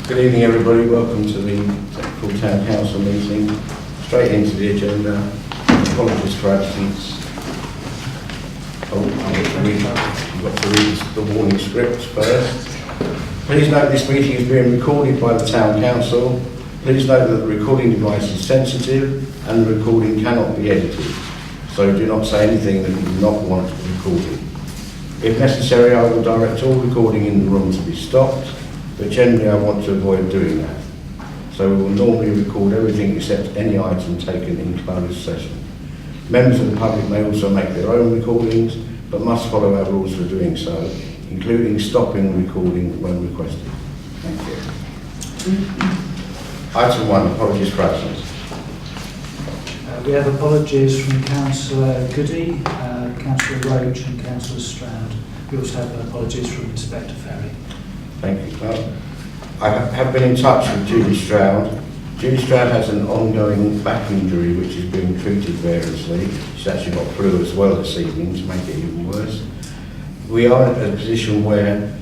Good evening everybody, welcome to the full Town Council meeting. Straight into the agenda. Apologies for absence. You've got to read the warning script first. Please note this meeting is being recorded by the Town Council. Please note that the recording device is sensitive and the recording cannot be edited. So do not say anything that you do not want recorded. If necessary, I will direct all recording in the room to be stopped, but generally I want to avoid doing that. So we will normally record everything except any item taken in closed session. Members of the public may also make their own recordings, but must follow our rules for doing so, including stopping recording when requested. Thank you. Item 1, apologies for absence. We have apologies from Councillor Goody, Councillor Roach and Councillor Stroud. We also have apologies from Inspector Ferry. Thank you, Clark. I have been in touch with Judy Stroud. Judy Stroud has an ongoing back injury which is being treated variously. She's actually got flu as well this evening to make it even worse. We are in a position where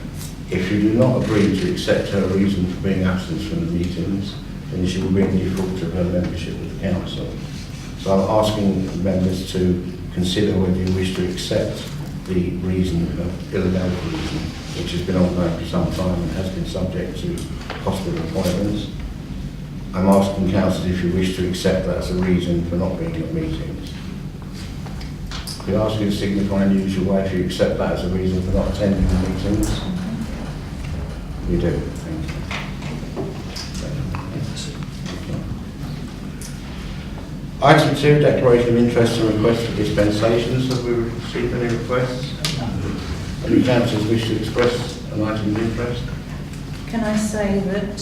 if you do not agree to accept her reason for being absent from the meetings, then she will be in default of her membership of the council. So I'm asking members to consider whether you wish to accept the reason, illegal reason, which has been ongoing for some time and has been subject to hospital appointments. I'm asking councillors if you wish to accept that as a reason for not being at meetings. We ask you to signify in the usual way if you accept that as a reason for not attending the meetings. You do, thank you. Item 2, declaration of interest and request for dispensations. Have we received any requests? Any councillors wish to express an item of interest? Can I say that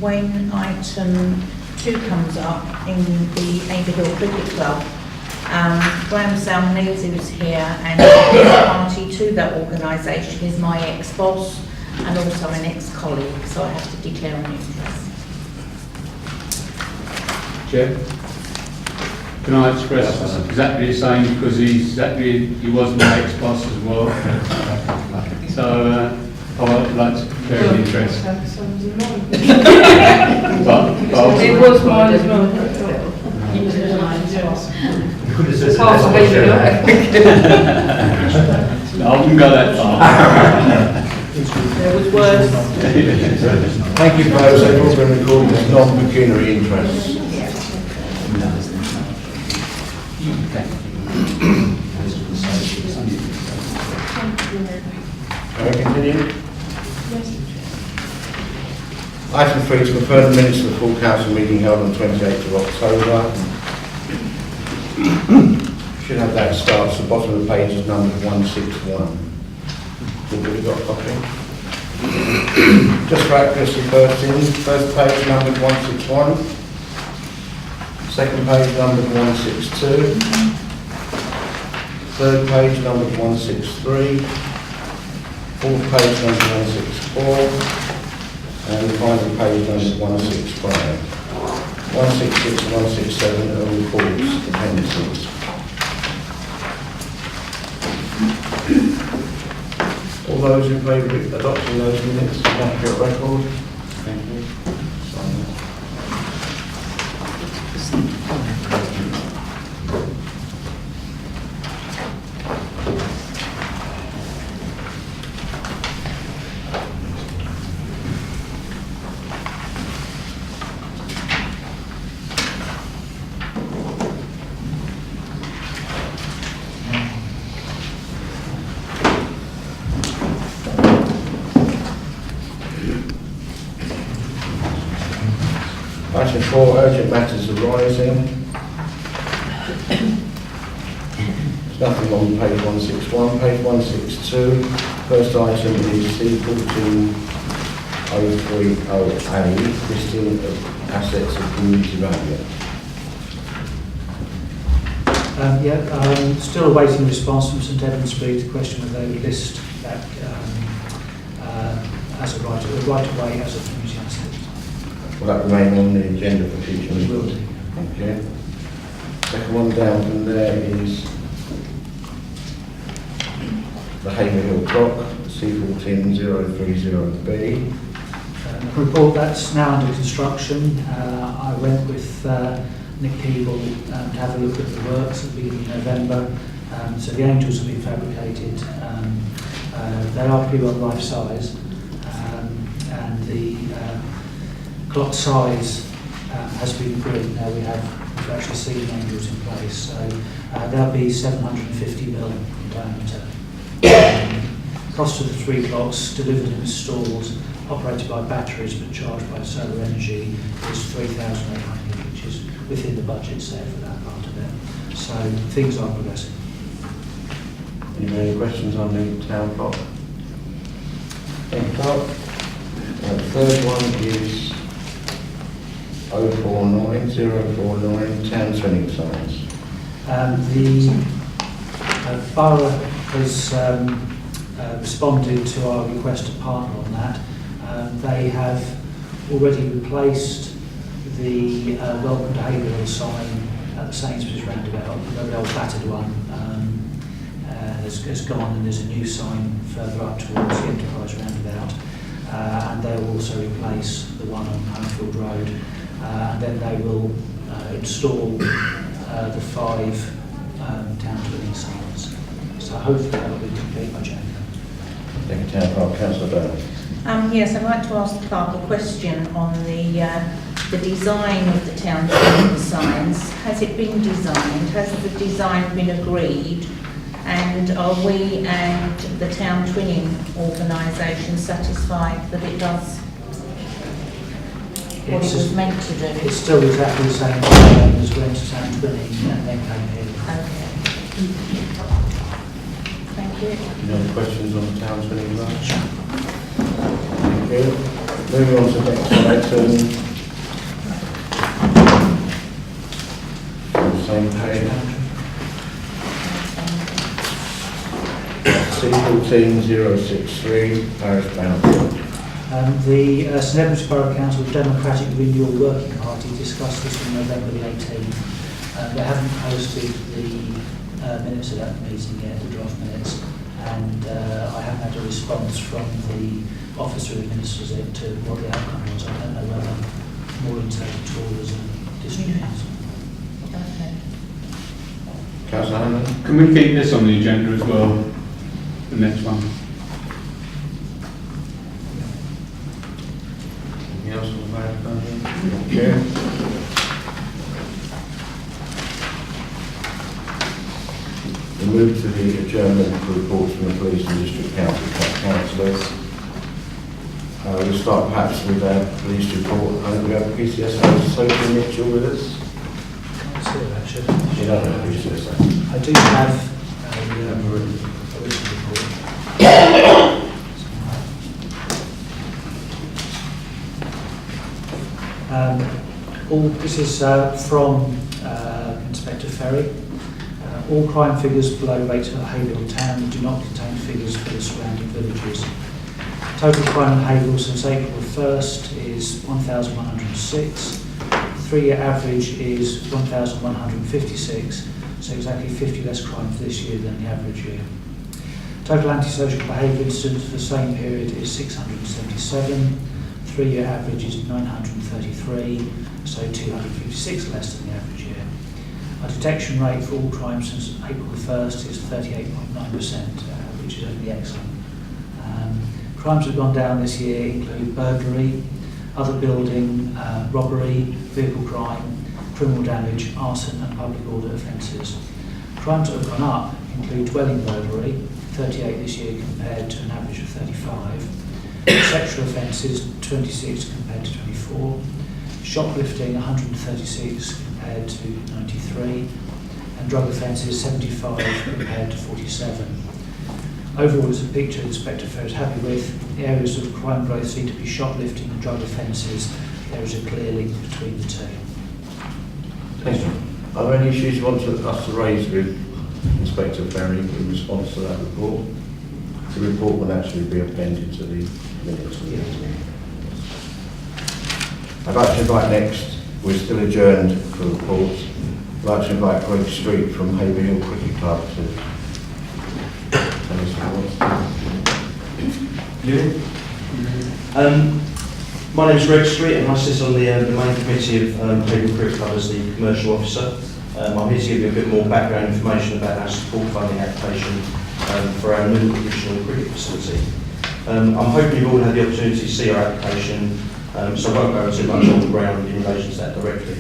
when item 2 comes up in the Haverhill Cricket Club, Graham Salmonese, who's here, and his party to that organisation is my ex-boss and also an ex-colleague, so I have to declare an interest. Chair, can I express exactly the same because he was my ex-boss as well. So I would like to declare an interest. but it was mine as well. Half a baby. I wouldn't go that far. There was worse. Thank you for those. They've all been recorded as non-pecuniary interests. Can we continue? Item 3 to confirm the minutes of the full council meeting held on 28th of October. Should have that starts at the bottom of the page is number 161. Everybody got a copy? Just for accuracy first page numbered 161, second page numbered 162, third page numbered 163, fourth page numbered 164, and the final page numbered 165. 166 and 167 are reports, appendices. All those in favour of adopting those minutes, thank you for record. Thank you. Sign that. Item 4, urgent matters arising. There's nothing on page 161. Page 162, first item is C140308, listing of assets of community value. Still awaiting response from St Edmunds Street. The question whether they would list that as a right of way as a community asset. Will that remain on the agenda for future meetings? Will do. Thank you. Second one down from there is the Haverhill clock, C14030B. The report that's now under construction, I went with Nick Keeble to have a look at the works at the beginning of November. So the angels have been fabricated. They are pretty well life size, and the clock size has been agreed. Now we've actually seen the angels in place. So they'll be 750mm in diameter. Cost of the 3 clocks delivered and installed, operated by batteries but charged by solar energy, is 3,800, which is within the budget set for that part of it. So things are progressing. Any questions on the town clock? Clock. Third one is 049 town swinging signs. The borough has responded to our request to partner on that. They have already replaced the Welcome to Haverhill sign at the Sainsbury's roundabout, the very old battered one. Has gone, and there's a new sign further up towards the Enterprise roundabout, and they'll also replace the one on Haverhill Road, and then they will install the 5 town twinning signs. So hopefully that will be complete by January. Thank you, Town Clerk. Councillor Byrne. Yes, I'd like to ask the clerk a question on the design of the town twinning signs. Has it been designed? Has the design been agreed? And are we and the town twinning organisation satisfied that it does what it was meant to do? It's still exactly the same as went to town twinning and then came here. Okay. Thank you. Any other questions on the town twinning branch? Thank you. Moving on to the next item. On the same page. C14063, Parish Boundary. The St Edmunds Borough Council Democratic Renewal Working Party discussed this on November the 18th. They haven't posted the minutes of that meeting yet, the draft minutes, and I haven't had a response from the officer who administers it to what the outcome was. I don't know whether more intake at all as a district council. Okay. Councillor Hammond. Can we keep this on the agenda as well? The next one. Anything else on the Parish Boundary? Thank you. We move to the adjournment for reports from the police and district councillors. We'll start perhaps with our police report. I think we have PCS Sophie Mitchell with us. Can't see it actually. You don't have PCS. I do have a written report. This is from Inspector Ferry. All crime figures below rates at Haverhill Town do not contain figures for the surrounding villages. Total crime in Haverhill since April 1st is 1,106. 3-year average is 1,156, so exactly 50 less crime for this year than the average year. Total antisocial behaviour incidents for the same period is 677. 3-year average is 933, so 256 less than the average year. Our detection rate for all crimes since April the 1st is 38.9%, which is only excellent. Crimes that have gone down this year include burglary, other building, robbery, vehicle crime, criminal damage, arson and public order offences. Crimes that have gone up include dwelling burglary, 38 this year compared to an average of 35. Sexual offences, 26 compared to 24. Shoplifting, 136 compared to 93. And drug offences, 75 compared to 47. Overall, it's a picture Inspector Ferry is happy with. The areas of crime growth seem to be shoplifting and drug offences. There is a clear link between the two. Thank you. Are there any issues you want us to raise with Inspector Ferry in response to that report? The report will actually be appended to the minutes. I'd like to invite next, we're still adjourned for reports, I'd like to invite Greg Street from Haverhill Cricket Club to tell us what. My My name is Greg Street and I sit on the main committee of Haverhill Cricket Club as the commercial officer. I'm here to give you a bit more background information about our support funding application for our new additional cricket facility. I'm hoping you've all had the opportunity to see our application, so I won't go too much on the ground in relation to that directly.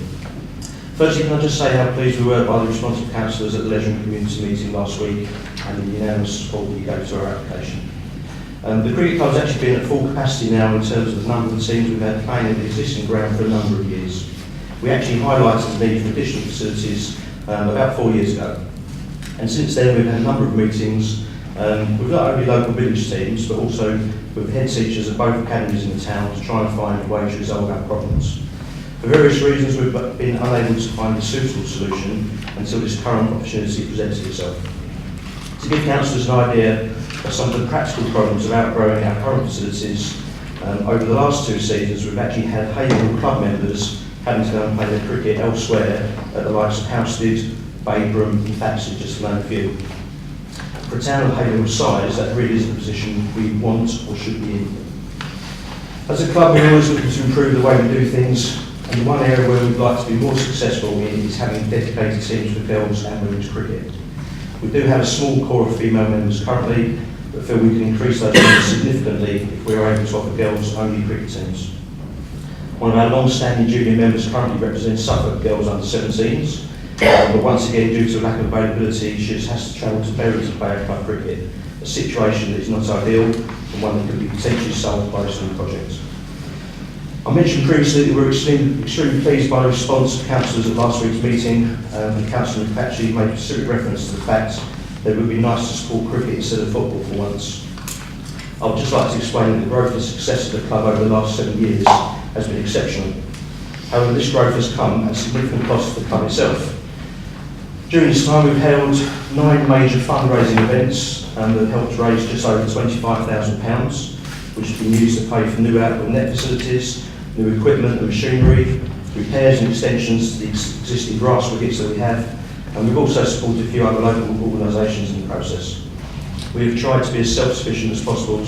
Firstly, can I just say how pleased we were by the response of councillors at the Leisure and Community meeting last week and the unanimous support you gave to our application. The cricket club has actually been at full capacity now in terms of the number of teams we've had playing at the existing ground for a number of years. We actually highlighted the need for additional facilities about 4 years ago. And since then we've had a number of meetings with not only local village teams but also with head teachers at both academies in the town to try and find a way to resolve our problems. For various reasons we've been unable to find a suitable solution until this current opportunity presented itself. To give councillors an idea of some of the practical problems of outgrowing our current facilities, over the last 2 seasons we've actually had Haverhill club members having to go and play their cricket elsewhere at the likes of Housestead, Baybroom and Thaxted, just to name a few. For a town of Haverhill's size, that really isn't the position we want or should be in. As a club, we're always looking to improve the way we do things, and the one area where we'd like to be more successful in is having dedicated teams for girls and women's cricket. We do have a small core of female members currently, but feel we can increase those numbers significantly if we are able to offer girls-only cricket teams. One of our long-standing junior members currently represents Suffolk girls under 17s, but once again, due to lack of availability, she just has to travel to Bury to play our club cricket, a situation that is not ideal and one that could be potentially solved by this new project. I mentioned previously that we were extremely pleased by the response of councillors at last week's meeting, and Councillor McPatchy made specific reference to the fact that it would be nice to support cricket instead of football for once. I would just like to explain that the growth and success of the club over the last 7 years has been exceptional. However, this growth has come at significant cost to the club itself. During this time we've held 9 major fundraising events that have helped raise just over £25,000, which has been used to pay for new outdoor net facilities, new equipment and machinery, repairs and extensions to the existing grass wickets that we have, and we've also supported a few other local organisations in the process. We have tried to be as self-sufficient as possible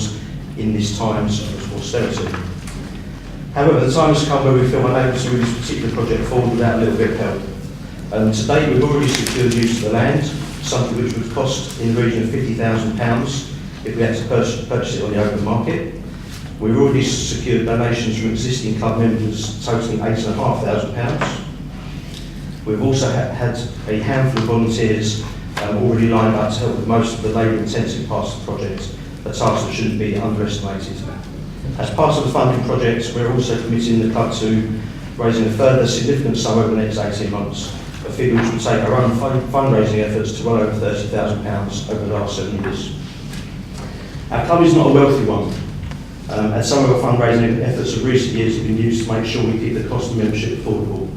in these times of austerity. However, the time has come where we feel unable to move this particular project forward without a little bit of help. To date, we've already secured use of the land, something which would cost in the region of £50,000 if we had to purchase it on the open market. We've already secured donations from existing club members totalling £8,500. We've also had a handful of volunteers already lined up to help with most of the labour-intensive parts of the project, a task that shouldn't be underestimated. As part of the funding project, we're also committing the club to raising a further significant sum over the next 18 months, a figure which would take our own fundraising efforts to well over £30,000 over the last 7 years. Our club is not a wealthy one, and some of our fundraising efforts of recent years have been used to make sure we keep the cost of membership affordable.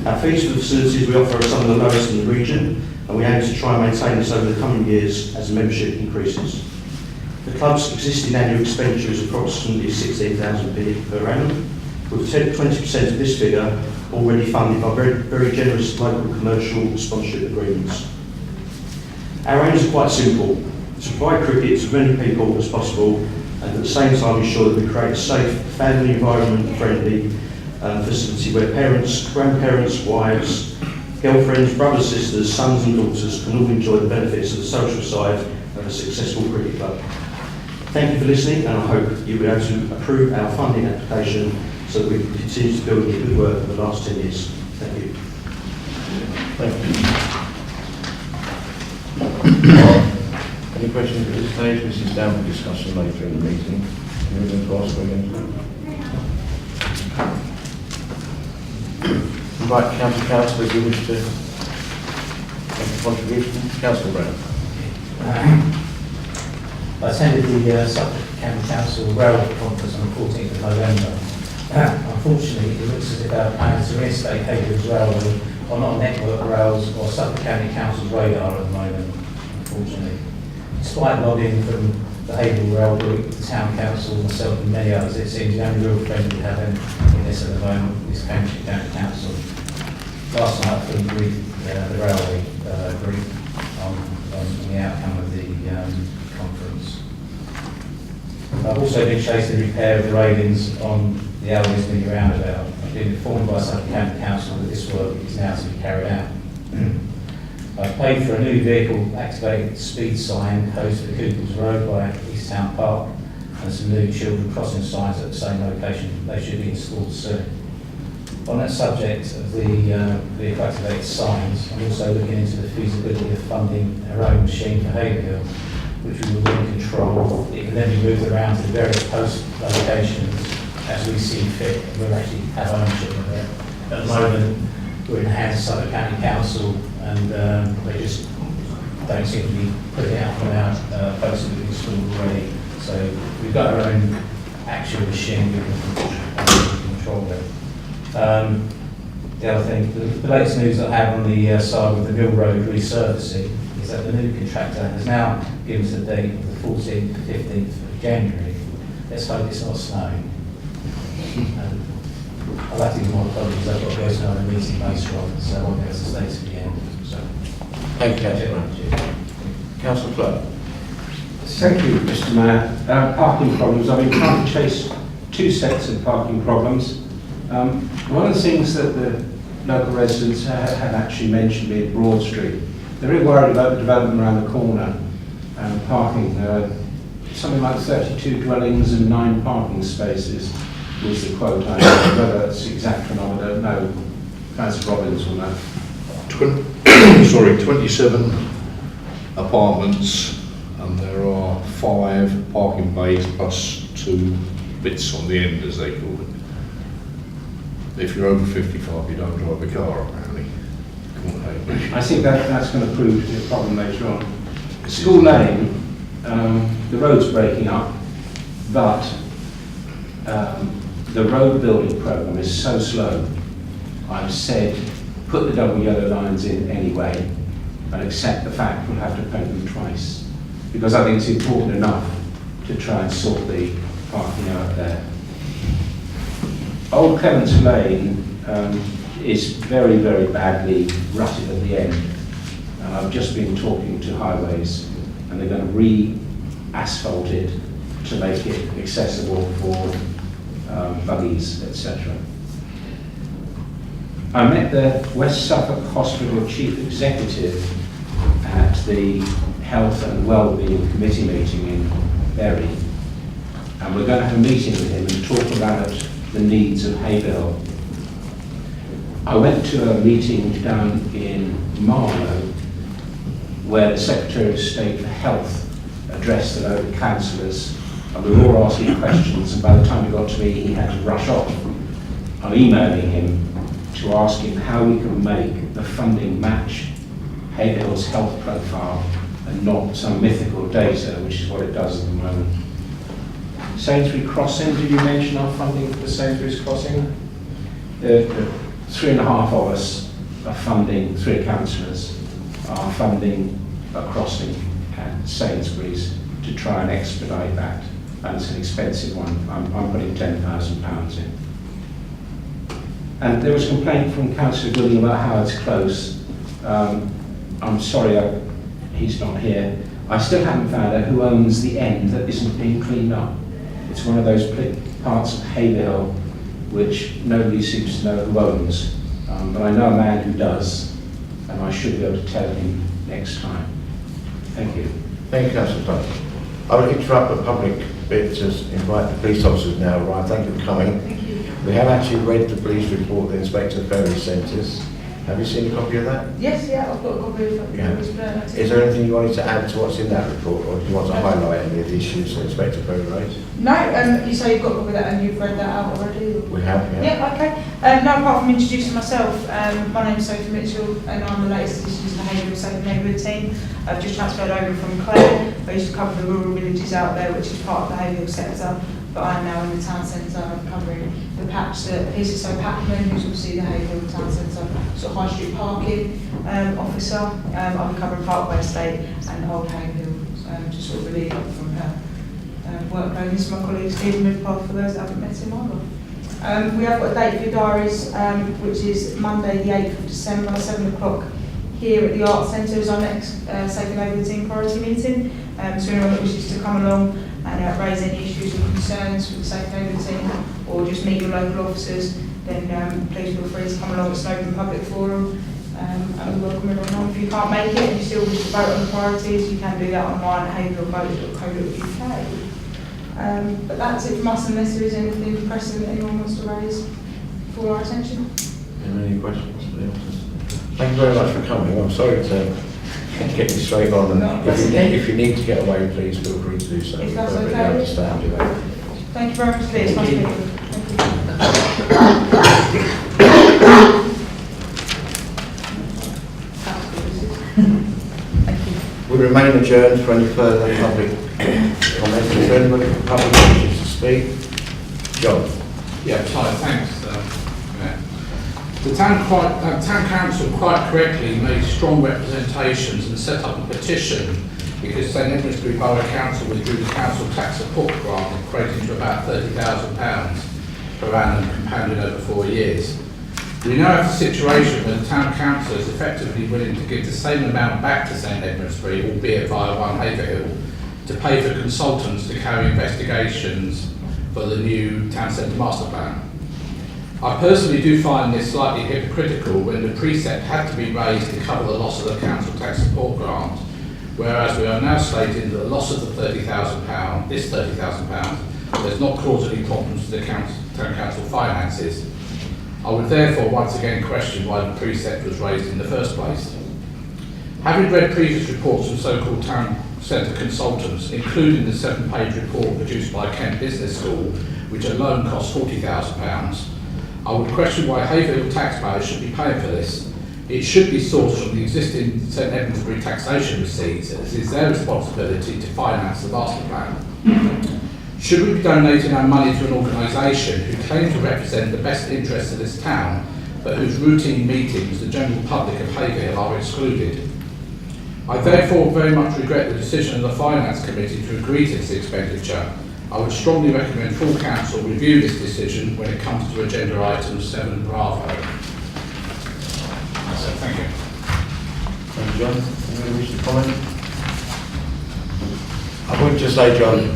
Our fees for the facilities we offer are some of the lowest in the region, and we aim to try and maintain this over the coming years as the membership increases. The club's existing annual expenditure is approximately £16,000 per annum, with 20% of this figure already funded by very generous local commercial sponsorship agreements. Our aims are quite simple: to provide cricket to as many people as possible, and at the same time ensure that we create a safe, family environment friendly facility where parents, grandparents, wives, girlfriends, brothers, sisters, sons and daughters can all enjoy the benefits of the social side of a successful cricket club. Thank you for listening, and I hope you'll be able to approve our funding application so that we can continue to build the good work of the last 10 years. Thank you. Thank you. Any questions at this stage? Mrs. Down for discussion later in the meeting. Anyone to ask again? Invite councillors who wish to make a contribution. Councillor Brown. I attended the Suffolk County Council Rail Conference on the 14th of November. Unfortunately, it looks as if our plans to reinstate Haverhill's Railway are not on Network Rails or Suffolk County Council's radar at the moment, unfortunately. Despite lobbying from the Haverhill Rail Group, the Town Council, myself and many others, it seems the only real friend we have in this at the moment is Cambridgeshire County Council. Last night I fully briefed the Railway Group on the outcome of the conference. I've also been chasing the repair of the railings on the Albion Mini roundabout. I've been informed by Suffolk County Council that this work is now to be carried out. I've paid for a new vehicle activated speed sign close to Cooper's Road by East Town Park and some new children crossing signs at the same location. They should be installed soon. On that subject of the vehicle activated signs, I'm also looking into the feasibility of funding our own machine for Haverhill, which we will then control. It can then be moved around to various post locations as we see fit. We'll actually have ownership of it. At the moment, we're in the hands of Suffolk County Council, and they just don't seem to be putting it out on our posts that we've installed already. So we've got our own actual machine, we can control it. The other thing, the latest news that I have on the side with the Mill Road resurfacing is that the new contractor has now given us a date of the 14th to 15th of January. Let's hope it's not snowing. I'll have to give my apologies, I've got to go to another meeting later on, so I won't be able to stay to the end. So, Thank you, Councillor. Councillor Clark. Thank you, Mr. Mayor. Parking problems. I've been trying to chase two sets of parking problems. One of the things that the local residents have actually mentioned being Broad Street. They're very worried about the development around the corner and parking. Something like 32 dwellings and 9 parking spaces was the quote. I don't know whether it's exact or not, I don't know. Councillor Robbins on that. 27 apartments, and there are 5 parking bays plus 2 bits on the end, as they call it. If you're over 55, you don't drive a car, apparently. I think that's going to prove to be a problem later on. School Lane, the road's breaking up, but the road building programme is so slow. I've said, put the double yellow lines in anyway, and accept the fact we'll have to paint them twice. Because I think it's important enough to try and sort the parking out there. Old Clements Lane is very, very badly rutted at the end. And I've just been talking to Highways, and they're going to re-asphalt it to make it accessible for buggies, etc. I met the West Suffolk Hospital Chief Executive at the Health and Wellbeing Committee meeting in Bury, and we're going to have a meeting with him and talk about the needs of Haverhill. I went to a meeting down in Marlow where the Secretary of State for Health addressed the local councillors, and we were all asking questions, and by the time he got to me he had to rush off. I'm emailing him to ask him how we can make the funding match Haverhill's health profile and not some mythical data, which is what it does at the moment. Sainsbury Crossing, did you mention our funding for Sainsbury's Crossing? The 3.5 of us are funding, 3 councillors are funding a crossing at Sainsbury's to try and expedite that, and it's an expensive one. I'm putting £10,000 in. And there was a complaint from Councillor Gooding about how it's close. I'm sorry, he's not here. I still haven't found out who owns the end that isn't being cleaned up. It's one of those parts of Haverhill which nobody seems to know who owns. But I know a man who does, and I should be able to tell him next time. Thank you. Thank you, Councillor Clark. I will interrupt the public bit to invite the police officers now. Right, thank you for coming. Thank you. We have actually read the police report the Inspector Ferry sent us. Have you seen a copy of that? Yes, yeah, I've got a copy of Yeah. it. Is there anything you wanted to add to what's in that report, or do you want to highlight any of the issues that Inspector Ferry raised? No, you say you've got a copy of that and you've read that out already? We have, yeah. Yeah, okay. No, apart from introducing myself, my name's Sophie Mitchell and I'm the latest addition to the Haverhill Safe Neighbourhood team. I've just transferred over from Clare. I used to cover the rural villages out there, which is part of the Haverhill sector, but I'm now in the town centre. I'm covering the patch that PCSO Packman, who's obviously the Haverhill town centre sort of high street parking officer. I'll be covering Parkway Estate and Old Haverhill, to sort of relieve up from her workload. This is my colleague Stephen Midpath, for those that haven't met him either. We have got a date for your diaries, which is Monday the 8th of December, 7 o'clock, here at the Arts Centre is our next Safe and Neighbourhood Team Priority meeting. So anyone that wishes to come along, and raise any issues or concerns with the Safe Neighbourhood team, or just meet your local officers, then please feel free to come along. It's an open public forum, and we welcome everyone on. If you can't make it and you still wish to vote on the priorities, you can do that online at haverhillvote.co.uk. But that's it from us, unless there is anything pressing that anyone wants to raise for our attention. Any questions for the officers? Thank you very much for coming. I'm sorry to get you straight on, and if you need to get away, please feel free to do so. If that's Perfectly okay. understand you. Thank you very much, Lee. It's nice Thank you. meeting you. We remain adjourned for any further public comments. Is there anybody from the public who wishes to speak? John. Yeah, hi, thanks. Mayor. The town council quite correctly made strong representations and set up a petition because St Edmundsbury Borough Council withdrew the council tax support grant, equating to about £30,000 per annum compounded over 4 years. We now have a situation where the town council is effectively willing to give the same amount back to St Edmundsbury, albeit via One Haverhill, to pay for consultants to carry investigations for the new town centre master plan. I personally do find this slightly hypocritical when the precept had to be raised to cover the loss of the council tax support grant, whereas we are now stating that the loss of the £30,000, this £30,000, does not cause any problems to the town council finances. I would therefore once again question why the precept was raised in the first place. Having read previous reports from so-called town centre consultants, including the 7-page report produced by Kent Business School, which alone cost £40,000, I would question why Haverhill taxpayers should be paying for this. It should be sourced from the existing St Edmundsbury taxation receipts, as it is their responsibility to finance the master plan. Should we be donating our money to an organisation who claim to represent the best interests of this town, but whose routine meetings the general public of Haverhill are excluded? I therefore very much regret the decision of the Finance Committee to agree to this expenditure. I would strongly recommend full council review this decision when it comes to agenda item 7 Bravo. That's it, thank you. Thank you, John. Anyone wish to comment? I would just say, John,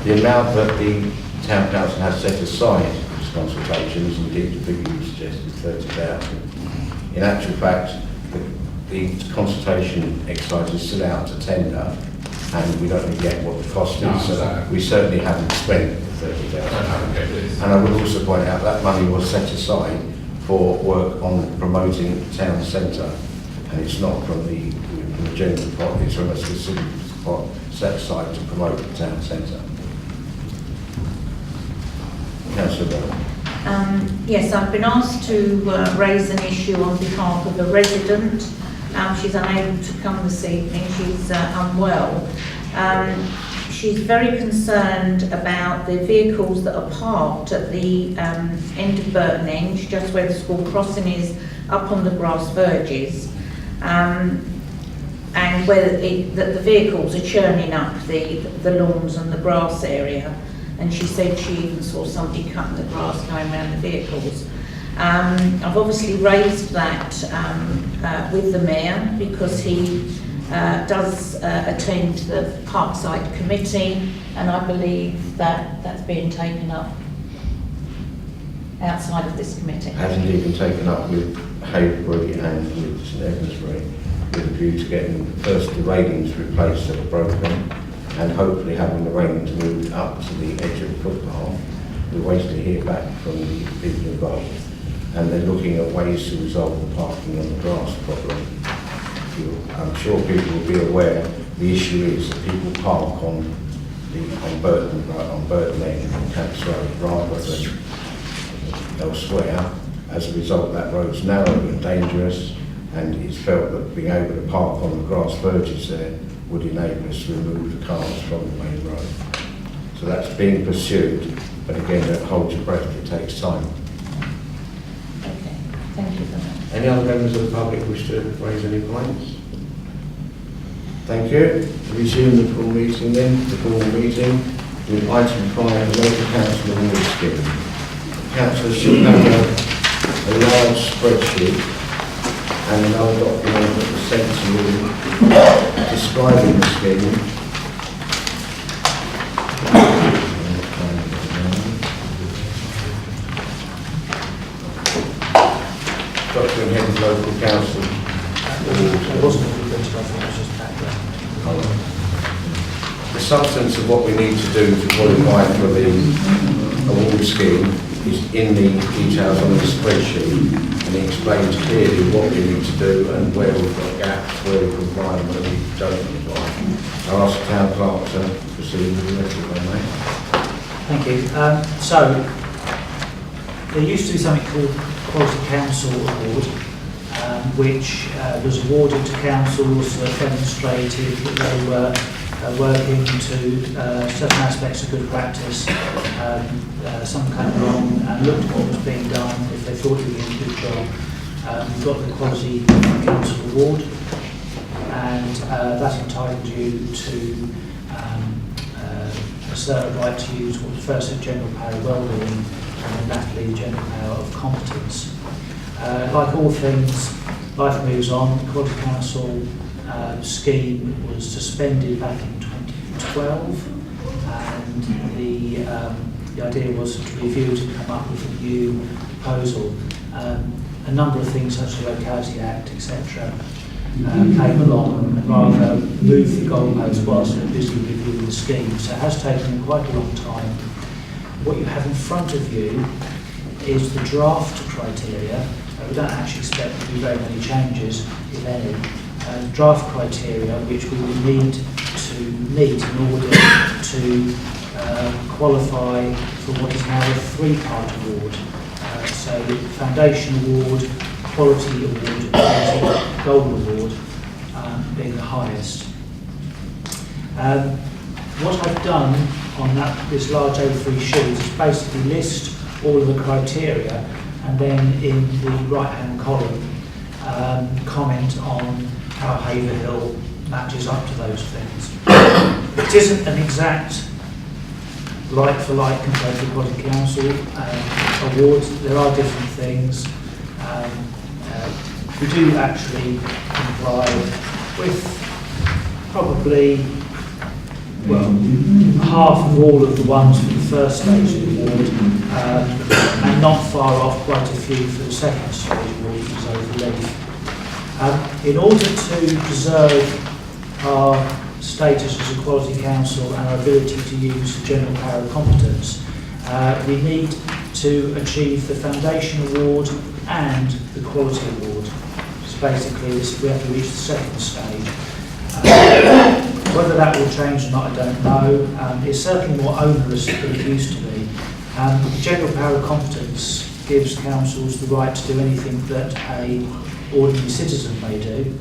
the amount that the town council has set aside for this consultation is indeed the figure you suggested, 30,000. In actual fact, the consultation exercise is still out to tender, and we don't know yet what the cost is. No, so we certainly haven't spent the 30,000. And I would also point out that money was set aside for work on promoting the town centre, and it's not from the general pot, it's from a specific pot set aside to promote the town centre. Councillor Bell. Yes, I've been asked to raise an issue on behalf of a resident. She's unable to come this evening, she's unwell. She's very concerned about the vehicles that are parked at the end of Burton End, just where the school crossing is, up on the grass verges, and whether that the vehicles are churning up the lawns and the grass area. And she said she even saw somebody cutting the grass going around the vehicles. I've obviously raised that with the Mayor, because he does attend the Parkside Committee, and I believe that that's being taken up outside of this committee. Has indeed been taken up with Haverhill and with St Edmundsbury, with a view to getting first the railings replaced that are broken, and hopefully having the railings moved up to the edge of the footpath. We're waiting to hear back from the people involved, and they're looking at ways to resolve the parking on the grass problem. I'm sure people will be aware the issue is that people park on Burton End and Camps Road rather than elsewhere. As a result, that road's narrow and dangerous, and it's felt that being able to park on the grass verges there would enable us to remove the cars from the main road. So that's being pursued, but again, don't hold your breath, it takes time. Okay, thank you for that. Any other members of the public wish to raise any points? Thank you. Resume the full meeting then, the formal meeting, with item 5, the local council award scheme. Councillors should have a large spreadsheet and another document that was sent to you describing the scheme. substance of what we need to do to qualify for the award scheme is in the details on the spreadsheet, and it explains clearly what we need to do and where we've got gaps, where we comply and where we don't comply. I'll ask the town clerk to proceed with the rest of them, mate. Thank you. So, there used to be something called Quality Council Award, which was awarded to councils that demonstrated that they were working to certain aspects of good practice. Some came along and looked at what was being done. If they thought you were doing a good job, you got the Quality Council Award, and that entitled you to assert a right to use what was first a general power of well-being, and then latterly general power of competence. Like all things, life moves on. The Quality Council scheme was suspended back in 2012, and the idea was to review it and come up with a new proposal. A number of things such as the Locality Act, etc., came along and rather moved the goalpost whilst they were busy reviewing the scheme. So it has taken quite a long time. What you have in front of you is the draft criteria. We don't actually expect there to be very many changes, if any. Draft criteria which we will need to meet in order to qualify for what is now a three-part award. So Foundation Award, Quality Award, and Gold Award being the highest. What I've done on this large A3 sheet is basically list all of the criteria, and then in the right-hand column comment on how Haverhill matches up to those things. It isn't an exact like-for-like compared to the Quality Council awards. There are different things. We do actually comply with probably, well, half of all of the ones for the first stage of the award, and not far off quite a few for the second stage award, which is over leaf. In order to preserve our status as a Quality Council and our ability to use the general power of competence, we need to achieve the Foundation Award and the Quality Award. So basically, we have to reach the second stage. Whether that will change or not, I don't know. It's certainly more onerous than it used to be. General power of competence gives councils the right to do anything that an ordinary citizen may do,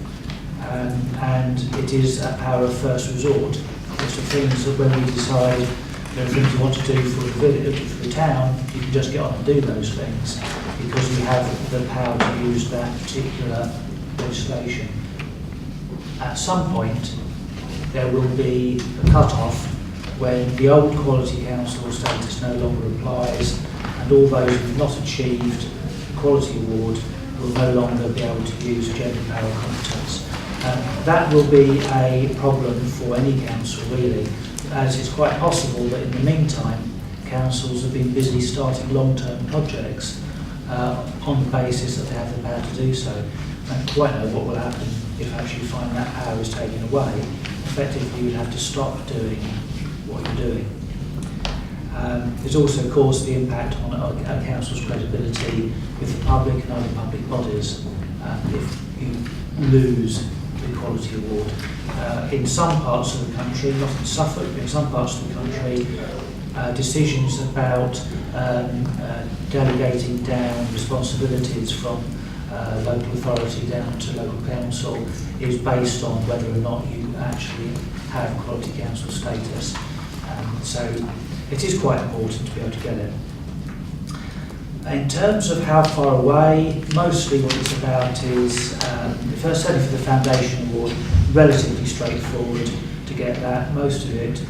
and it is a power of first resort. It's the things that when we decide there are things you want to do for the village, for the town, you can just get on and do those things because you have the power to use that particular legislation. At some point, there will be a cut-off when the old Quality Council status no longer applies, and all those who have not achieved the Quality Award will no longer be able to use general power of competence. That will be a problem for any council, really, as it's quite possible that in the meantime, councils have been busy starting long-term projects on the basis that they have the power to do so. I don't quite know what will happen if actually you find that power is taken away. Effectively, you'd have to stop doing what you're doing. There's also, of course, the impact on a council's credibility with the public and other public bodies if you lose the Quality Award. In some parts of the country, not in Suffolk, but in some parts of the country, decisions about delegating down responsibilities from local authority down to local council is based on whether or not you actually have Quality Council status. So it is quite important to be able to get it. In terms of how far away, mostly what it's about is, first certainly for the Foundation Award, relatively straightforward to get that. Most of it,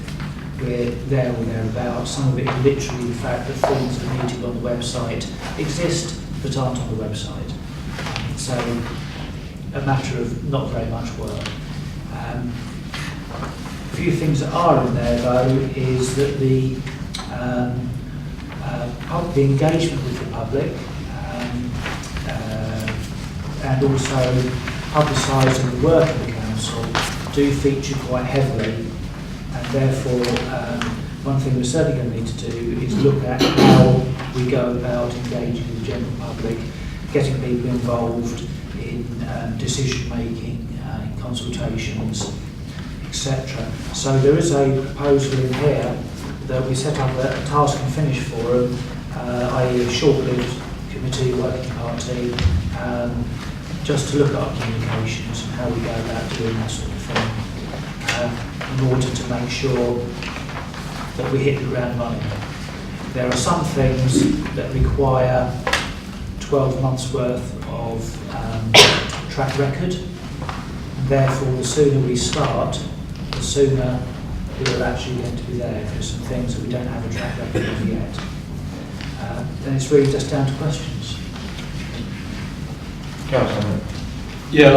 we're there or thereabouts. Some of it is literally the fact that things that are needed on the website exist but aren't on the website. So a matter of not very much work. A few things that are in there though is that the engagement with the public and also publicising the work of the council do feature quite heavily, and therefore, one thing we're certainly going to need to do is look at how we go about engaging the general public, getting people involved in decision making, in consultations, etc. So there is a proposal in here that we set up a task and finish forum, i.e. a short-lived committee, working party, just to look at our communications and how we go about doing that sort of thing, in order to make sure that we hit the ground running. There are some things that require 12 months worth of track record. Therefore, the sooner we start, the sooner we're actually going to be there. There's some things that we don't have a track record of yet. Then it's really just down to questions. Councillor. Yeah,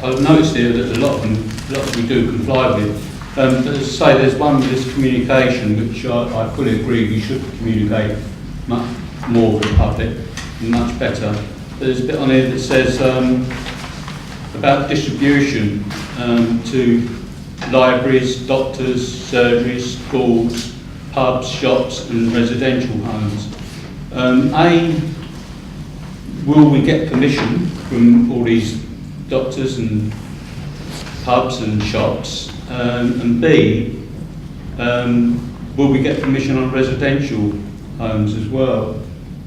I've noticed here that a lot of we do comply with. But as I say, there's one with this communication, which I fully agree we should communicate much more with the public, much better. There's a bit on here that says about distribution to libraries, doctors, surgeries, schools, pubs, shops and residential homes. Will we get permission from all these doctors and pubs and shops? And B, will we get permission on residential homes as well?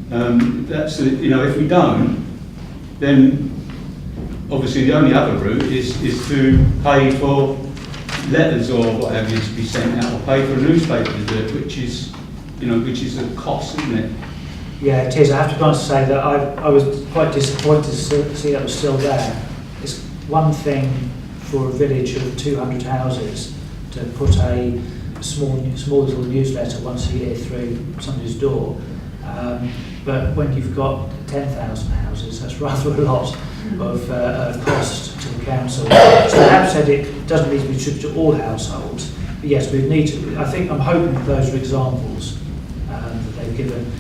That's if we don't, then obviously the only other route is to pay for letters or whatever is to be sent out, or pay for a newspaper to do it, which is a cost, isn't it? Yeah, it is. I have to be honest to say that I was quite disappointed to see that was still there. It's one thing for a village of 200 houses to put a small little newsletter once a year through somebody's door, but when you've got 10,000 houses, that's rather a lot of cost to the council. So I have said it doesn't need to be distributed to all households, but yes, we need to. I'm hoping that those are examples that they've given,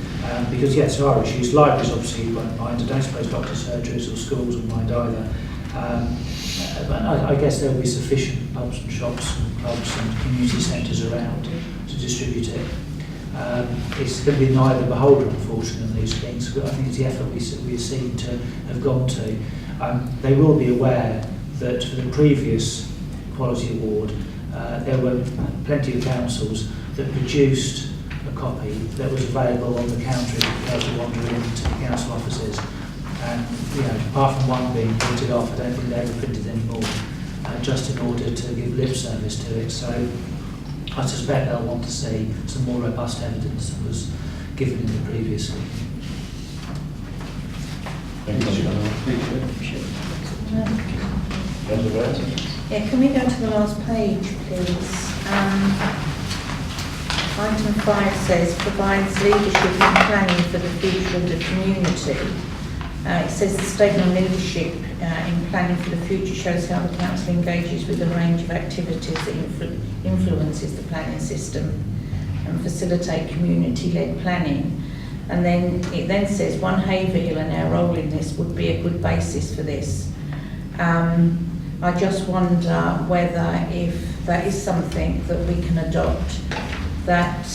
because yes, there are issues. Libraries obviously won't mind. I don't suppose doctors, surgeries or schools will mind either. But I guess there will be sufficient pubs and shops and clubs and community centres around to distribute it. It's going to be neither beholder, unfortunately, these things, but I think it's the effort we seem to have gone to. They will be aware that for the previous Quality Award, there were plenty of councils that produced a copy that was available on the counter if you wander into the council offices. And apart from one being printed off, I don't think they ever printed anymore, just in order to give lip service to it. So I suspect they'll want to see some more robust evidence that was given in the previous scheme. Yeah, can we go to the last page, please? Item 5 says, provides leadership and planning for the future of the community. It says the statement on leadership in planning for the future shows how the council engages with a range of activities that influences the planning system and facilitate community-led planning. And then it then says one Haverhill and our role in this would be a good basis for this. I just wonder whether if that is something that we can adopt, that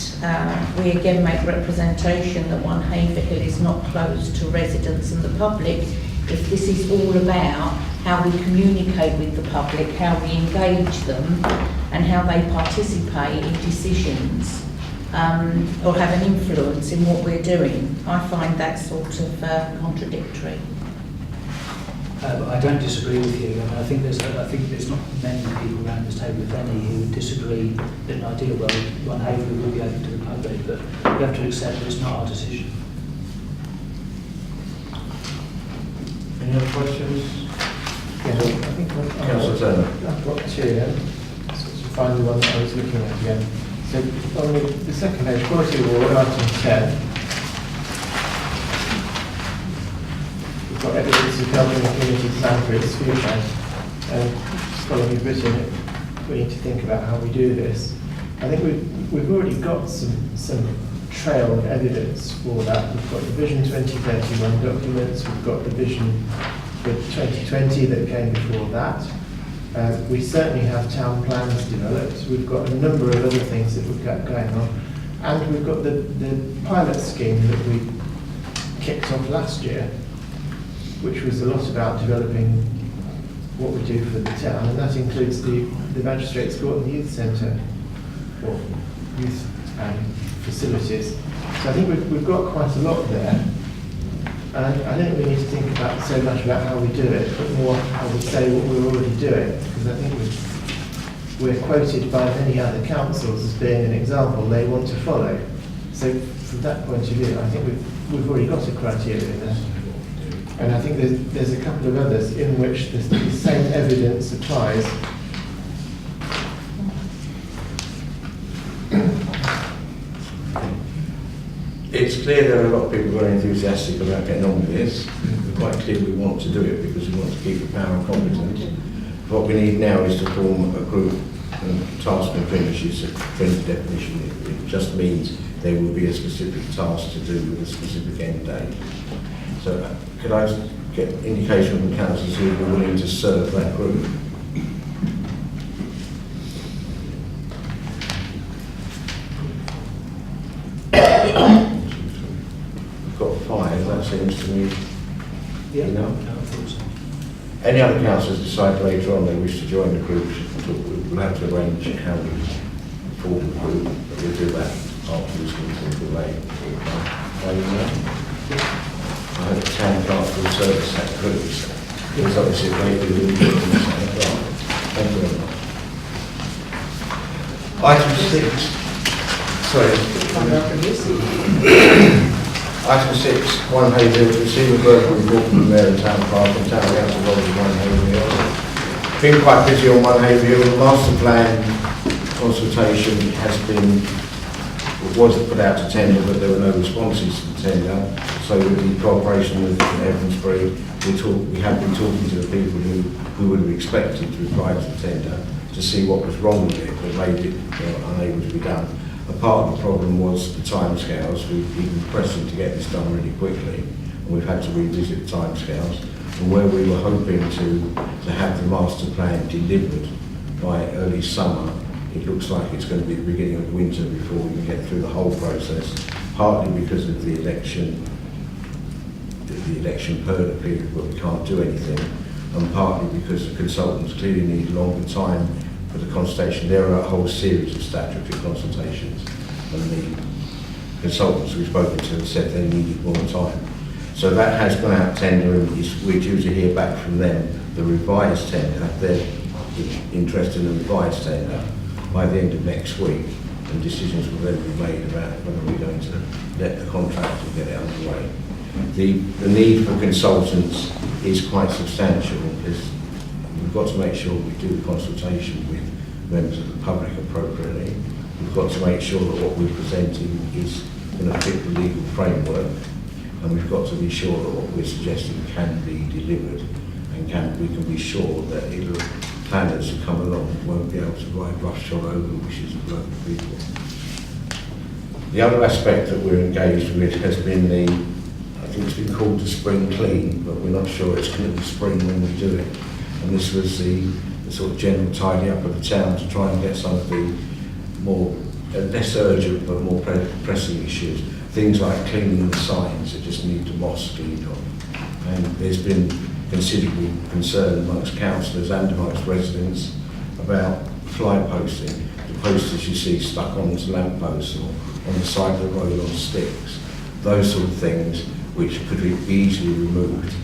we again make representation that one Haverhill is not closed to residents and the public, if this is all about how we communicate with the public, how we engage them and how they participate in decisions or have an influence in what we're doing. I find that sort of contradictory. I don't disagree with you. I think there's not many people around this table, if any, who would disagree that in an ideal world one Haverhill will be open to the public, but we have to accept that it's not our decision. Any other questions? Yeah, I think Councillor Turner. I've got two then. So to find the one that I was looking at again. So on the second page, Quality Award, item 10. We've got evidence of helping the community plan for its future. Following your written, we need to think about how we do this. I think we've already got some trail of evidence for that. We've got the Vision 2031 documents, we've got the Vision for 2020 that came before that. We certainly have town plans developed. We've got a number of other things that we've got going on. And we've got the pilot scheme that we kicked off last year, which was a lot about developing what we do for the town, and that includes the magistrates court and the youth centre, or youth facilities. So I think we've got quite a lot there, and I don't think we need to think about so much about how we do it, but more how we say what we're already doing, because I think we're quoted by many other councils as being an example they want to follow. So from that point of view, I think we've already got a criteria there. And I think there's a couple of others in which the same evidence applies. It's clear there are a lot of people very enthusiastic about getting on with this. We're quite clear we want to do it because we want to keep the power and competence. What we need now is to form a group and task and finish is a friendly definition. It just means there will be a specific task to do with a specific end date. So could I get indication from the councillors who are willing to serve that group? We've got 5, that seems to me enough. Any other councillors decide later on they wish to join the group, we'll have to arrange how we form the group, but we'll do that after this meeting delay. I hope the town clerk will service that group. It's obviously a great deal of input from the town clerk. Thank you very much. Item 6. Sorry. Item 6, One Haverhill, to receive a verbal report from the Mayor and Town Clerk and Town Council of One Haverhill. Been quite busy on One Haverhill. The master plan consultation was put out to tender, but there were no responses to the tender. So with the cooperation with Evansbury, we have been talking to the people who would have expected to reply to the tender to see what was wrong with it that made it unable to be done. A part of the problem was the timescales. We've been pressing to get this done really quickly, and we've had to revisit the timescales. And where we were hoping to have the master plan delivered by early summer, it looks like it's going to be the beginning of winter before we can get through the whole process, partly because of the election period where we can't do anything, and partly because the consultants clearly need longer time for the consultation. There are a whole series of statutory consultations, and the consultants we've spoken to said they needed more time. So that has gone out tender, and we're due to hear back from them the revised tender, their interest in the revised tender, by the end of next week, and decisions will then be made about whether we're going to let the contract and get it underway. The need for consultants is quite substantial, because we've got to make sure we do the consultation with members of the public appropriately. We've got to make sure that what we're presenting is going to fit the legal framework, and we've got to be sure that what we're suggesting can be delivered, and we can be sure that planners who come along won't be able to ride roughshod over the wishes of local people. The other aspect that we're engaged with has been I think it's been called the spring clean, but we're not sure it's going to be spring when we do it. And this was the sort of general tidy up of the town to try and get some of the more less urgent but more pressing issues. Things like cleaning the signs that just need to moss cleaned on. And there's been considerable concern amongst councillors and amongst residents about fly posting. The posters you see stuck onto lampposts or on the side of the road on sticks. Those sort of things which could be easily removed.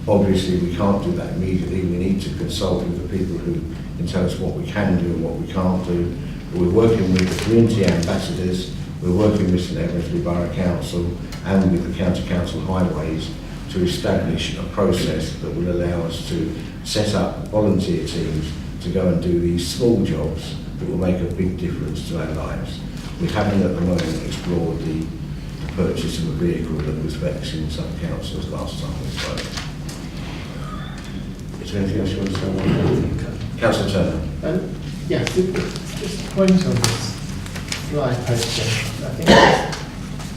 Obviously we can't do that immediately. We need to consult with the people who can tell us what we can do and what we can't do. But we're working with the community ambassadors, we're working with St Evansbury Borough Council and with the County Council Highways to establish a process that will allow us to set up volunteer teams to go and do these small jobs that will make a big difference to our lives. We haven't at the moment explored the purchase of a vehicle that was vexing some councillors last time we spoke. Is there anything else you want to say? Councillor Turner. Yes, just a point on this fly posting. I think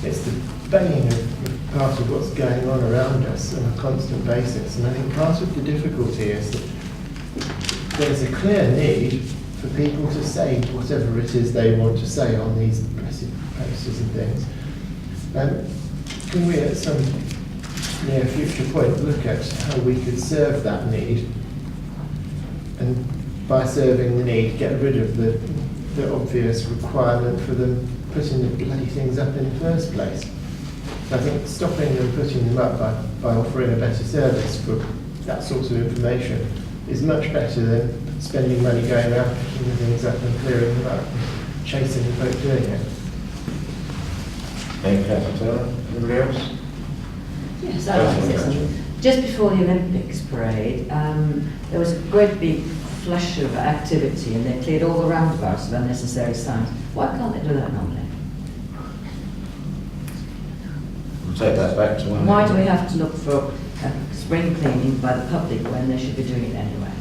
it's the bane of part of what's going on around us on a constant basis, and I think part of the difficulty is that there's a clear need for people to say whatever it is they want to say on these posters and things. Can we at some near future point look at how we could serve that need, and by serving the need get rid of the obvious requirement for them putting the bloody things up in the first place? I think stopping them putting them up by offering a better service for that sort of information is much better than spending money going around picking the things up and clearing them up, chasing the folk doing it. Thank you, Councillor Taylor. Anybody else? Yes, I'd like to say something. Just before the Olympics parade, there was a great big flush of activity and they cleared all the roundabouts of unnecessary signs. Why can't they do that normally? We'll take that back to one. Why do we have to look for spring cleaning by the public when they should be doing it anyway?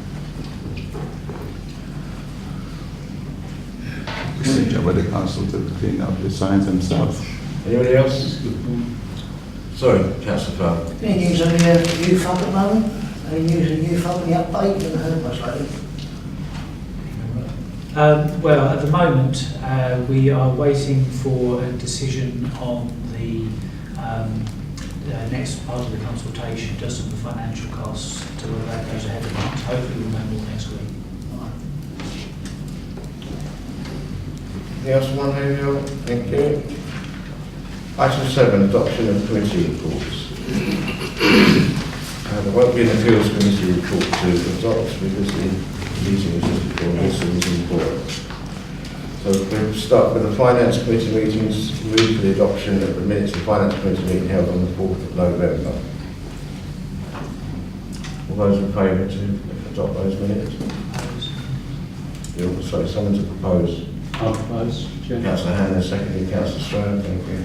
It's the job of the council to clean up the signs themselves. Anybody else? Sorry, Councillor Farr. Being used on the youth hub at the moment, they use the youth hub in the update, haven't heard much lately. Well, at the moment, we are waiting for a decision on the next part of the consultation, just on the financial costs, to whether that goes ahead or not. Hopefully we'll know more next week. Anything else from Haverhill? Thank you. Item 7, adoption of committee reports. There won't be an appeals committee report to adopt because the meeting is just before this and is important. So we'll start with the finance committee meetings, move for the adoption of the minutes of the finance committee meeting held on the 4th of November. All those in favour to adopt those minutes? Sorry, someone to propose. I'll propose. Councillor Hannah, secondly Councillor Stroud, thank you.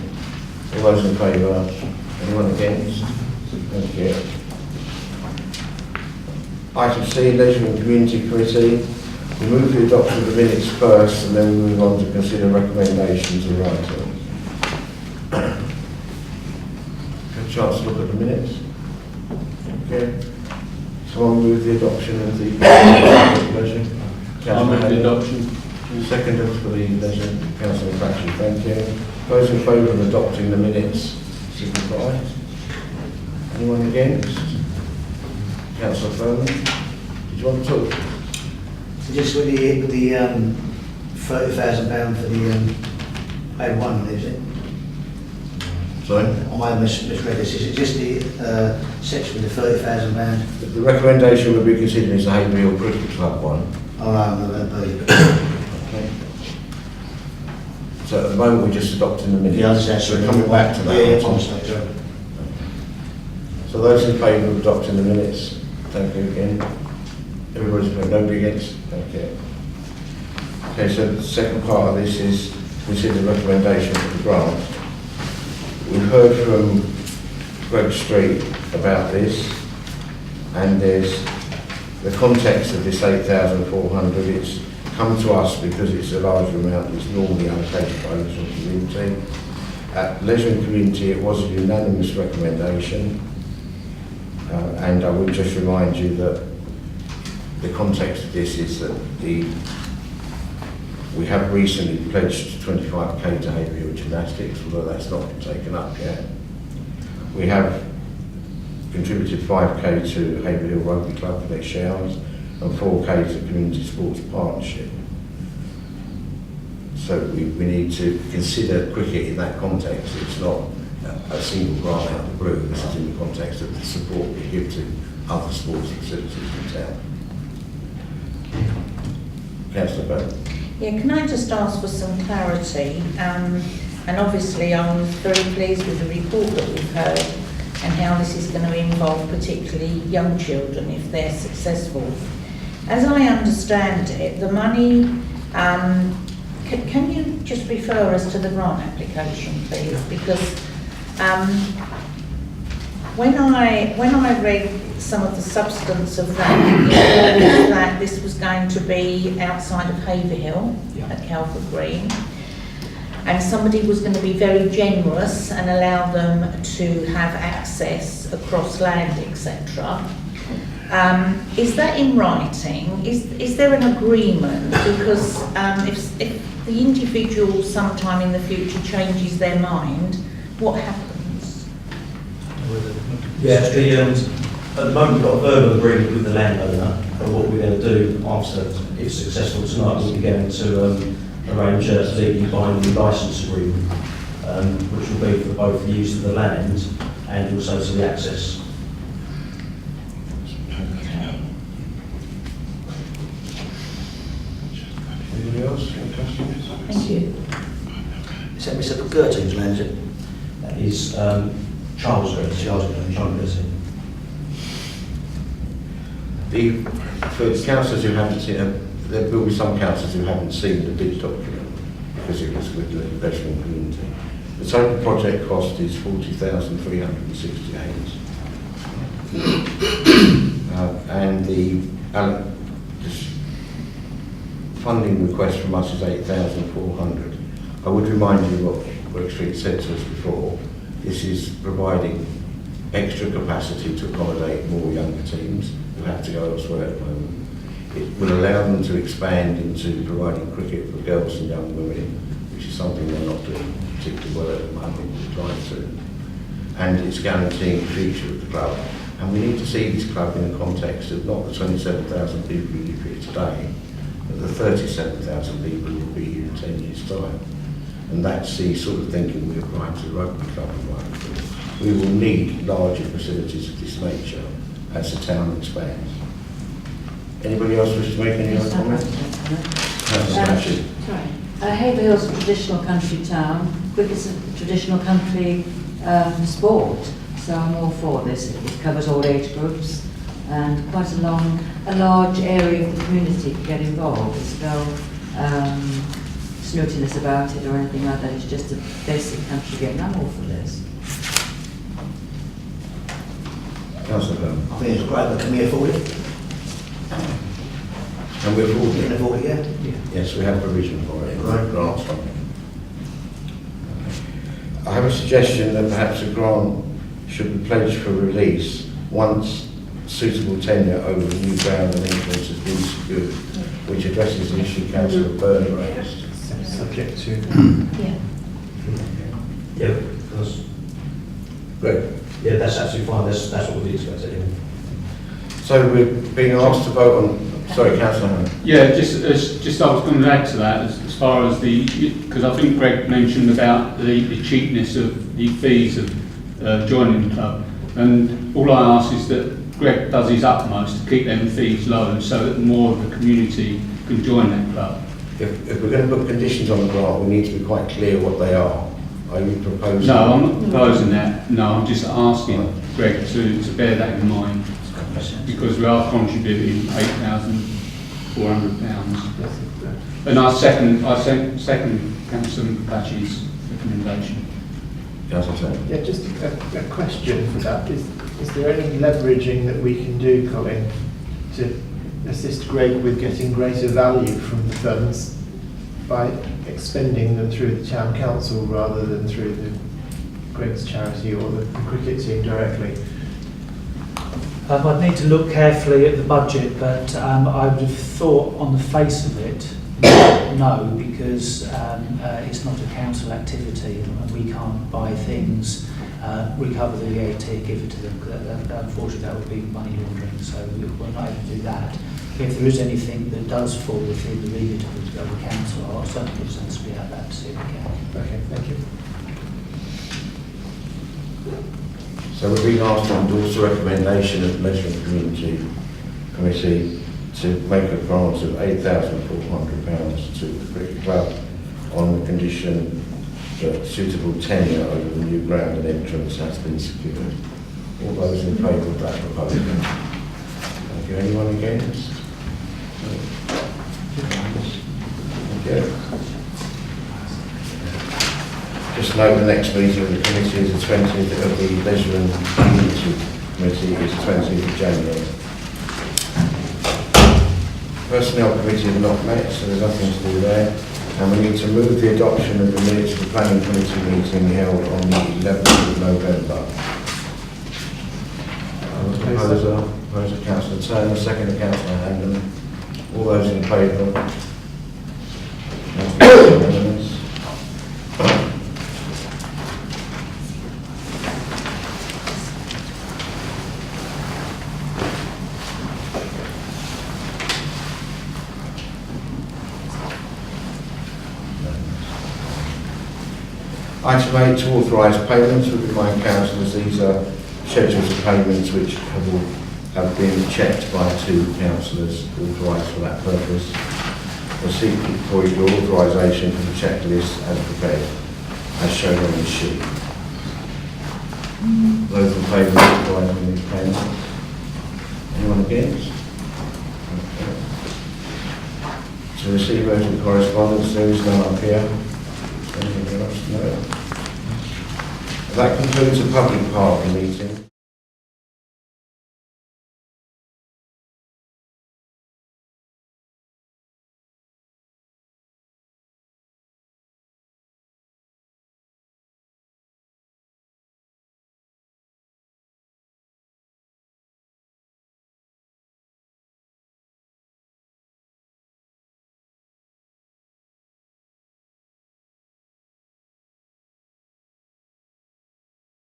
All those in favour? Anyone against? Thank you. Item C, Leisure and Community Committee. We move the adoption of the minutes first and then we move on to consider recommendations and writing. Have a chance to look at the minutes? Okay. So I'll move the adoption of the leisure. I'll move the adoption. Seconded for the leisure, Councillor Cratchit, thank you. Those in favour of adopting the minutes, signify. Anyone against? Councillor Furman, did you want to talk? So just with the £30,000 for the A1, is it? Sorry? I might have misread this. Is it just the section with the £30,000? The recommendation would be considered is the Haverhill Cricket Club one. Oh, no, that'd be. Okay. So at the moment we're just adopting the minutes. Yeah, I understand. So we're coming back to that. Yeah, one. sorry. So those in favour of adopting the minutes, thank you again. Everybody's in favour, nobody against? Thank you. Okay, so the second part of this is consider recommendation for the grant. We've heard from Greg Street about this, and there's the context of this 8,400. It's come to us because it's a larger amount than it's normally allocated by Leisure and Community. At Leisure and Community, it was a unanimous recommendation, and I would just remind you that the context of this is that we have recently pledged 25k to Haverhill Gymnastics, although that's not been taken up yet. We have contributed 5k to Haverhill Rugby Club for their showers and 4k to Community Sports Partnership. So we need to consider cricket in that context. It's not a single grant out of the blue. This is in the context of the support we give to other sports facilities in town. Councillor Bowden. Yeah, can I just ask for some clarity? And obviously I was very pleased with the report that we've heard and how this is going to involve particularly young children if they're successful. As I understand it, the money, can you just refer us to the grant application, please? Because when I read some of the substance of that, it was that this was going to be outside of Haverhill at Calvert Green, and somebody was going to be very generous and allow them to have access across land, etc. Is that in writing? Is there an agreement? Because if the individual sometime in the future changes their mind, what happens? Yeah, at the moment we've got a verbal agreement with the landowner, and what we're going to do after, if successful tonight, we'll be going to arrange a legally binding licence agreement, which will be for both the use of the land and also to the access. Anybody else? Any questions? Thank you. Is that Mr. Gerting's land, is it? That is Charles Gerting. For the councillors who haven't seen it, there will be some councillors who haven't seen the bid document because it was with the investment community. The total project cost is 40,368, and the funding request from us is 8,400. I would remind you what Work Street said to us before. This is providing extra capacity to accommodate more younger teams who have to go elsewhere at the moment. It will allow them to expand into providing cricket for girls and young women, which is something they're not doing particularly well at the moment, we're trying to. And it's guaranteeing the future of the club. And we need to see this club in the context of not the 27,000 people who live here today, but the 37,000 people who will be here in 10 years' time. And that's the sort of thinking we apply to the rugby club environment. We will need larger facilities of this nature as the town expands. Anybody else wish to make any other comments? Sorry. Haverhill's a traditional country town. Cricket's a traditional country sport, so I'm all for this. It covers all age groups and quite a large area of the community can get involved. There's no snootiness about it or anything like that. It's just a basic country game. I'm all for this. Councillor, I think it's great, but can we afford it? and we're We can affording. afford it, yeah? Yes, we have provision for it. Right. Grants from it. I have a suggestion that perhaps a grant should be pledged for release once suitable tenure over the new ground and entrance has been secured, which addresses the issue Councillor Byrne raised. Subject to. Yeah. Yeah, because, Great. yeah, that's absolutely fine. That's what we expect anyway. So we're being asked to vote on. Sorry, Councillor Hammond. Yeah, just I was going to add to that as far as because I think Greg mentioned about the cheapness of the fees of joining the club, and all I ask is that Greg does his utmost to keep them fees low so that more of the community can join that club. If we're going to put conditions on the grant, we need to be quite clear what they are. Are you proposing? No, I'm not proposing that. No, I'm just asking Greg to bear that in mind, because we are contributing £8,400. And I second Councillor Patch's recommendation. Councillor. Yeah, just a question for that. Is there any leveraging that we can do, Colin, to assist Greg with getting greater value from the funds by expending them through the town council rather than through the Greg's charity or the cricket team directly? I'd need to look carefully at the budget, but I would have thought on the face of it, no, because it's not a council activity and we can't buy things, recover the VAT, give it to them. Unfortunately, that would be money laundering, so we're not able to do that. If there is anything that does fall within the remit of the council, I'll certainly sensibly add that to the account. Okay, thank you. So we're being asked to endorse the recommendation of the Measurement Committee to make a grant of £8,400 to the cricket club on the condition that suitable tenure over the new ground and entrance has been secured. All those in favour of that proposal? Thank you. Anyone against? Thank you. Just note the next meeting of the committee is the 20th of the Leisure and Community Committee is 20th of January. Personnel Committee have not met, so there's nothing to do there. And we need to move the adoption of the minutes of the Planning Committee meeting held on the 11th of November. Proposer. proposed by Councillor Turner, second by Councillor Handon. All those in favour? Unanimous. Item 8, to authorise payments. We remind councillors these are schedules of payments which have been checked by 2 councillors authorised for that purpose. We'll seek for your authorisation for the checklist as prepared, as shown on the sheet. Those in favour of authorising these payments? Anyone against? Okay. To receive urgent correspondence, there is none up here. Anything else? No. That concludes the public part of the meeting.